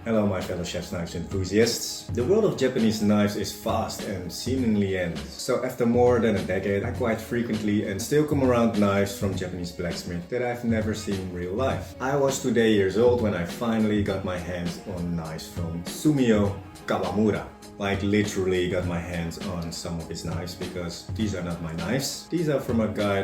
Hello my fellow chef's knives enthusiasts. The world of Japanese knives is vast and seemingly endless. So after more than a decade, I quite frequently and still come around knives from Japanese blacksmiths that I've never seen in real life. I was today years old when I finally got my hands on knives from Sumio Kawamura. Like literally got my hands on some of his knives because these are not my knives. These are from a guy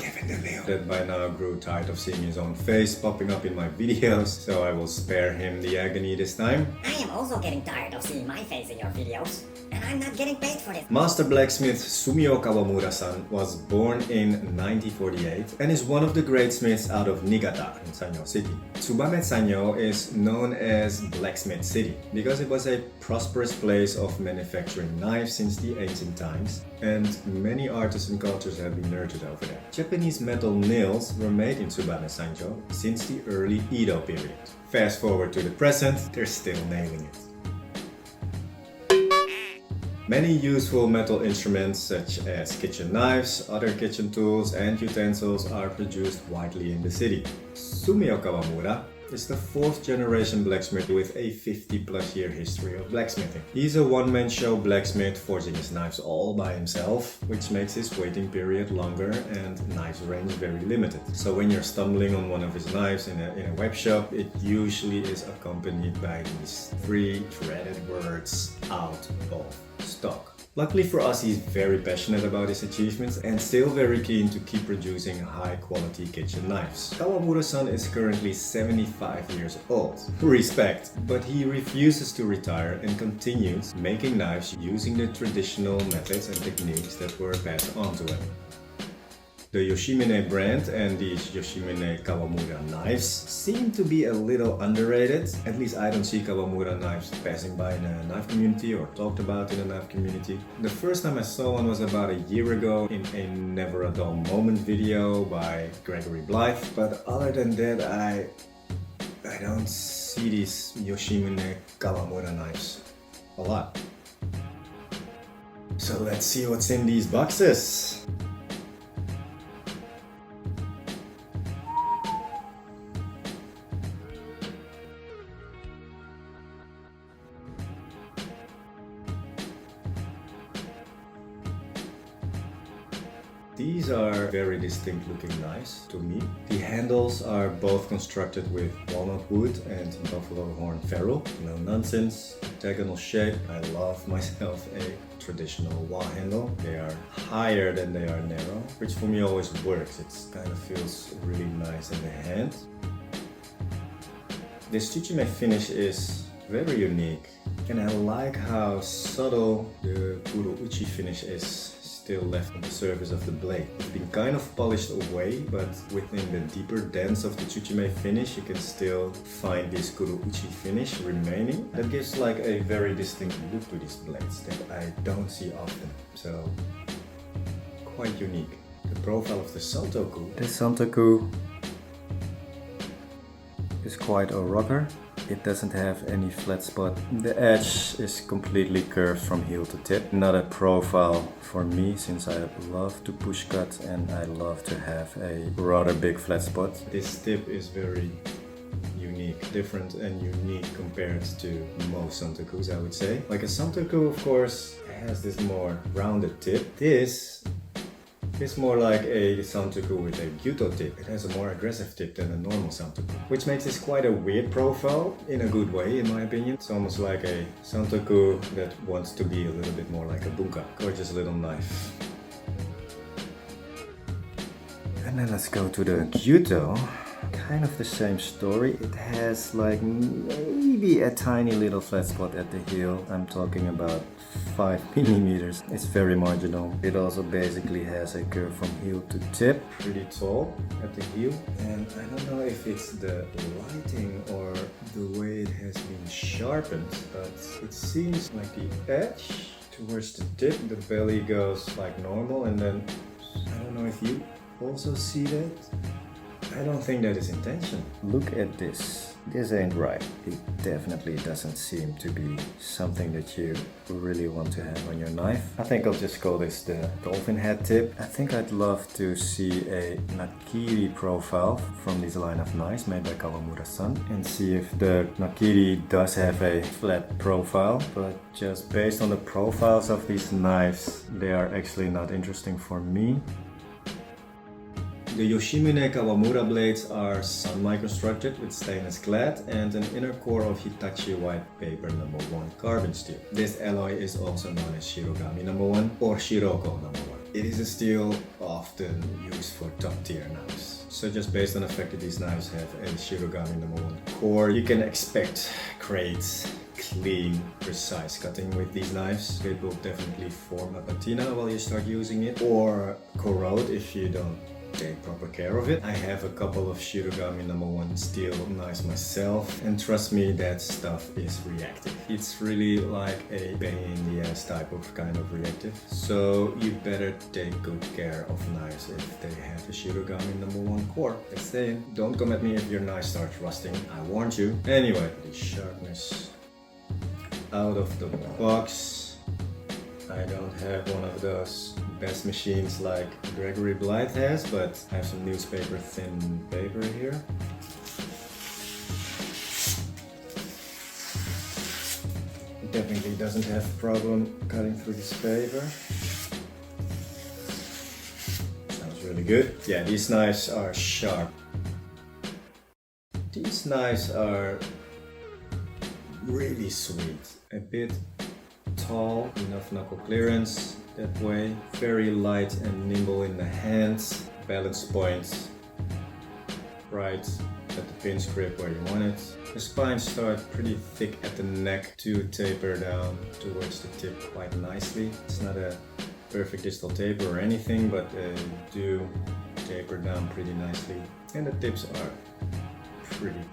that by now grew tired of seeing his own face popping up in my videos, so I will spare him the agony this time. I am also getting tired of seeing my face in your videos, and I'm not getting paid for this. Master Blacksmith Sumio Kawamura San was born in 1948 and is one of the great smiths out of Niigata in Sanjo City. Tsubame Sanyo is known as Blacksmith City because it was a prosperous place of manufacturing knives since the ancient times, and many artisan cultures have been nurtured over there. Japanese metal nails were made in Tsubame Sanjo since the early Edo period. Fast forward to the present, they're still nailing it. Many useful metal instruments such as kitchen knives, other kitchen tools and utensils are produced widely in the city. Sumio Kawamura is the 4th generation blacksmith with a 50+ year history of blacksmithing. He's a one-man show blacksmith forging his knives all by himself, which makes his waiting period longer and knives range very limited. So when you're stumbling on one of his knives in a web shop, it usually is accompanied by these 3 dreaded words: out of stock. Luckily for us, he's very passionate about his achievements and still very keen to keep producing high-quality kitchen knives. Kawamura-san is currently 75 years old. Respect! But he refuses to retire and continues making knives using the traditional methods and techniques that were passed on to him. The Yoshimine brand and these Yoshimine Kawamura knives seem to be a little underrated. At least I don't see Kawamura knives passing by in a knife community or talked about in a knife community. The first time I saw one was about a year ago in a Never a Dull Moment video by Gregory Blythe. But other than that, I don't see these Yoshimine Kawamura knives a lot. So let's see what's in these boxes. These are very distinct looking knives to me. The handles are both constructed with walnut wood and buffalo horn ferrule. No nonsense, octagonal shape. I love myself a traditional wah handle. They are higher than they are narrow, which for me always works. It kind of feels really nice in the hand. This tsuchime finish is very unique, and I like how subtle the Kuro-Uchi finish is still left on the surface of the blade. It's been kind of polished away, but within the deeper dents of the tsuchime finish you can still find this Kuro-Uchi finish remaining. That gives like a very distinct look to these blades that I don't see often, so quite unique. The profile of the Santoku. The Santoku is quite a rocker. It doesn't have any flat spot. The edge is completely curved from heel to tip. Not a profile for me since I love to push cut and I love to have a rather big flat spot. This tip is very unique, different and unique compared to most Santokus, I would say. Like a Santoku, of course, has this more rounded tip. This is more like a Santoku with a gyuto tip. It has a more aggressive tip than a normal Santoku, which makes this quite a weird profile in a good way, in my opinion. It's almost like a Santoku that wants to be a little bit more like a bunka. Gorgeous little knife. And then let's go to the gyuto. Kind of the same story. It has like maybe a tiny little flat spot at the heel. I'm talking about 5 millimeters. It's very marginal. It also basically has a curve from heel to tip. Pretty tall at the heel. And I don't know if it's the lighting or the way it has been sharpened, but it seems like the edge towards the tip, the belly goes like normal, and then I don't know if you also see that. I don't think that is intentional. Look at this. this ain't right. It definitely doesn't seem to be something that you really want to have on your knife. I think I'll just call this the dolphin head tip. I think I'd love to see a Nakiri profile from this line of knives made by Kawamura San and see if the Nakiri does have a flat profile, but just based on the profiles of these knives, they are actually not interesting for me. The Yoshimune Kawamura blades are sun microstructured with stainless clad and an inner core of Hitachi white paper No. 1 carbon steel. This alloy is also known as Shirogami No. 1 or Shiroko No. 1. It is a steel often used for top tier knives. So just based on the fact that these knives have a Shirogami No. 1 core, you can expect great, clean, precise cutting with these knives. It will definitely form a patina while you start using it or corrode if you don't take proper care of it. I have a couple of Shirogami No. 1 steel knives myself, and trust me, that stuff is reactive. It's really like a pain in the ass type of kind of reactive. So you better take good care of knives if they have a Shirogami No. 1 core. Just saying, don't come at me if your knife starts rusting, I warned you. Anyway, the sharpness out of the box. I don't have one of those best machines like Gregory Blythe has, but I have some newspaper thin paper here. It definitely doesn't have a problem cutting through this paper. Sounds really good. Yeah, these knives are sharp. These knives are really sweet. A bit tall, enough knuckle clearance that way, very light and nimble in the hands, balance points right at the pinch grip where you want it. The spines start pretty thick at the neck to taper down towards the tip quite nicely. It's not a perfect distal taper or anything, but they do taper down pretty nicely. And the tips are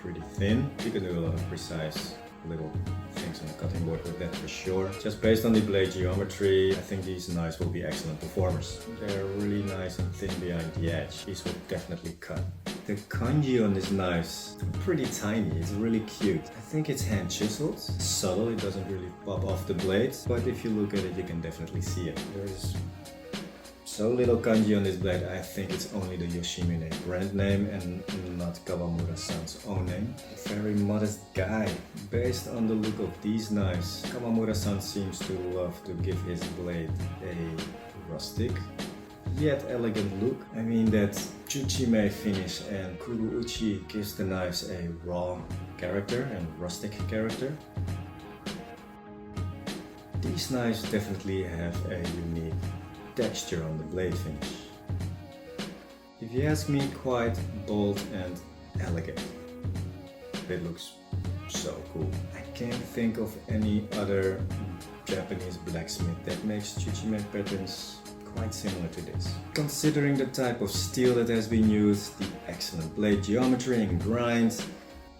pretty thin. You can do a lot of precise little things on the cutting board with that for sure. Just based on the blade geometry, I think these knives will be excellent performers. They're really nice and thin behind the edge. These will definitely cut. The kanji on these knives are pretty tiny. It's really cute. I think it's hand chiseled. Subtle, it doesn't really pop off the blade, but if you look at it, you can definitely see it. There's so little kanji on this blade, I think it's only the Yoshimune brand name and not Kawamura San's own name. Very modest guy. Based on the look of these knives, Kawamura San seems to love to give his blade a rustic yet elegant look. I mean, that Tsuchime finish and Kuro-Uchi gives the knives a raw character and rustic character. These knives definitely have a unique texture on the blade finish. If you ask me, quite bold and elegant. It looks so cool. I can't think of any other Japanese blacksmith that makes Tsuchime patterns quite similar to this. Considering the type of steel that has been used, the excellent blade geometry and grind,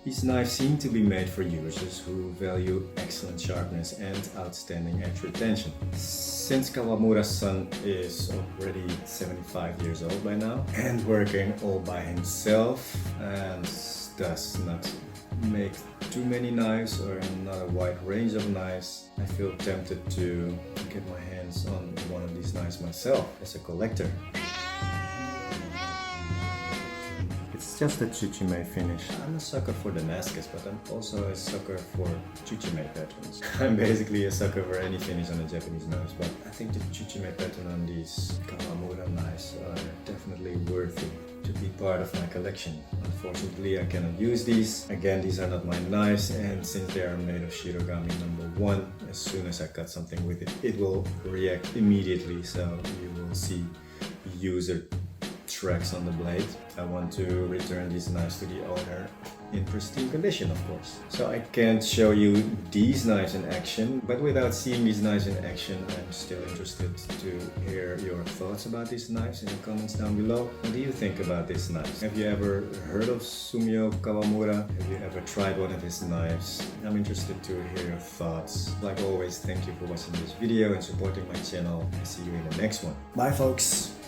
these knives seem to be made for users who value excellent sharpness and outstanding edge retention. Since Kawamura-san is already 75 years old by now and working all by himself and does not make too many knives or not a wide range of knives, I feel tempted to get my hands on one of these knives myself as a collector. It's just a Tsuchime finish. I'm a sucker for Damascus, but I'm also a sucker for Tsuchime patterns. I'm basically a sucker for any finish on the Japanese knives, but I think the Tsuchime pattern on these Kawamura knives are definitely worthy to be part of my collection. Unfortunately, I cannot use these. Again, these are not my knives, and since they are made of Shirogami No. 1, as soon as I cut something with it, it will react immediately, so you will see user tracks on the blade. I want to return these knives to the owner in pristine condition, of course. So I can't show you these knives in action, but without seeing these knives in action, I'm still interested to hear your thoughts about these knives in the comments down below. What do you think about these knives? Have you ever heard of Sumio Kawamura? Have you ever tried one of his knives? I'm interested to hear your thoughts. Like always, thank you for watching this video and supporting my channel. I see you in the next one. Bye folks!